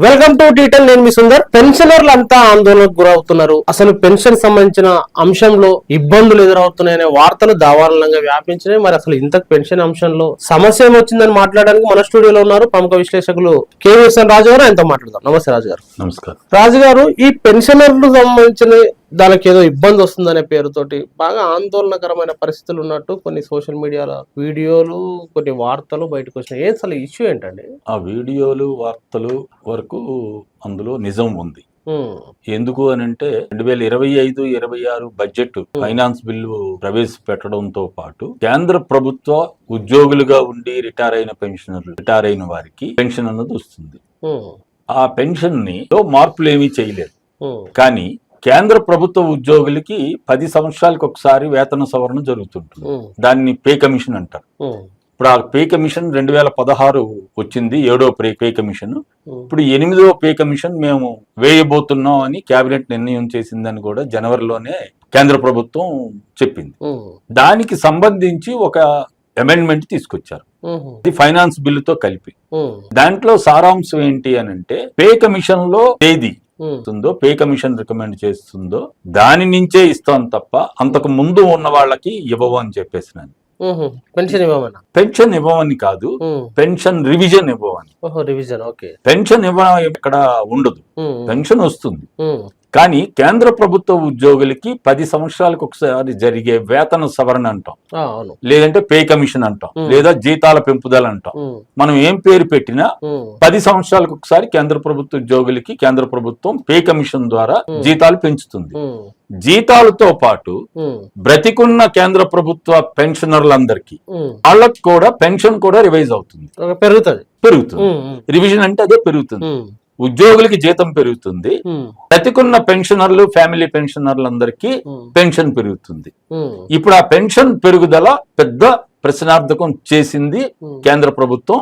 Welcome to detail. నేను మీ సుందర్. పెన్షనర్లు అంతా ఆందోళనకు గురవుతున్నారు. అసలు పెన్షన్ సంబంధించిన అంశంలో ఇబ్బందులు ఎదురవుతున్నాయనే వార్తలు దావానంగా వ్యాపించినాయి. మరి అసలు ఇంత పెన్షన్ అంశంలో సమస్య ఏమొచ్చిందని మాట్లాడడానికి మన స్టూడియోలో ఉన్నారు ప్రముఖ విశ్లేషకులు కేవీఎస్ఎన్ రాజు గారు. ఆయనతో మాట్లాడదాం. నమస్తే రాజు గారు. నమస్కారం. రాజు గారు, ఈ పెన్షనర్లు సంబంధించిన దానికి ఏదో ఇబ్బంది వస్తుందనే పేరుతోటి బాగా ఆందోళనకరమైన పరిస్థితులు ఉన్నట్టు కొన్ని సోషల్ మీడియాలో వీడియోలు, కొన్ని వార్తలు బయటకు వచ్చినాయి. ఏం అసలు ఇష్యూ ఏంటండి? ఆ వీడియోలు వార్తలు వరకు అందులో నిజం ఉంది. ఎందుకు అని అంటే 2025-26 బడ్జెట్ ఫైనాన్స్ బిల్లు ప్రవేశపెట్టడంతో పాటు కేంద్ర ప్రభుత్వ ఉద్యోగులుగా ఉండి రిటైర్ అయిన వారికి పెన్షన్ అన్నది వస్తుంది. ఆ పెన్షన్ ని మార్పులు ఏమీ చేయలేదు. కానీ కేంద్ర ప్రభుత్వ ఉద్యోగులకి 10 సంవత్సరాలకు ఒకసారి వేతన సవరణ జరుగుతుంటుంది. దాన్ని పే కమిషన్ అంటారు. ఇప్పుడు ఆ పే కమిషన్ 2016 వచ్చింది, 7వ పే కమిషన్. ఇప్పుడు 8వ పే కమిషన్ మేము వేయబోతున్నాం అని కేబినెట్ నిర్ణయం చేసిందని కూడా జనవరిలోనే కేంద్ర ప్రభుత్వం చెప్పింది. దానికి సంబంధించి ఒక అమెండ్మెంట్ తీసుకొచ్చారు, ఇది ఫైనాన్స్ బిల్లుతో కలిపి. దాంట్లో సారాంశం ఏంటి అని అంటే, పే కమిషన్ లో తేదీ పే కమిషన్ రికమెండ్ చేస్తుందో దాని నుంచే ఇస్తాం తప్ప అంతకు ముందు ఉన్న వాళ్ళకి ఇవ్వవు అని చెప్పేసినాను. పెన్షన్ ఇవ్వమని కాదు, పెన్షన్ రివిజన్ ఇవ్వమని. పెన్షన్ ఇక్కడ ఉండదు, పెన్షన్ వస్తుంది. కానీ కేంద్ర ప్రభుత్వ ఉద్యోగులకి 10 సంవత్సరాలకు ఒకసారి జరిగే వేతన సవరణ అంటాం, లేదంటే పే కమిషన్ అంటాం, లేదా జీతాల పెంపుదల అంటాం. మనం ఏం పేరు పెట్టినా 10 సంవత్సరాలకు ఒకసారి కేంద్ర ప్రభుత్వ ఉద్యోగులకి కేంద్ర ప్రభుత్వం పే కమిషన్ ద్వారా జీతాలు పెంచుతుంది. జీతాలతో పాటు బ్రతికున్న కేంద్ర ప్రభుత్వ పెన్షనర్లందరికీ వాళ్ళకి కూడా పెన్షన్ కూడా రివైజ్ అవుతుంది, పెరుగుతుంది. రివిజన్ అంటే అదే పెరుగుతుంది. ఉద్యోగులకి జీతం పెరుగుతుంది, బ్రతికున్న పెన్షనర్లు, ఫ్యామిలీ పెన్షనర్లందరికీ పెన్షన్ పెరుగుతుంది. ఇప్పుడు ఆ పెన్షన్ పెరుగుదల పెద్ద ప్రశ్నార్థకం చేసింది కేంద్ర ప్రభుత్వం.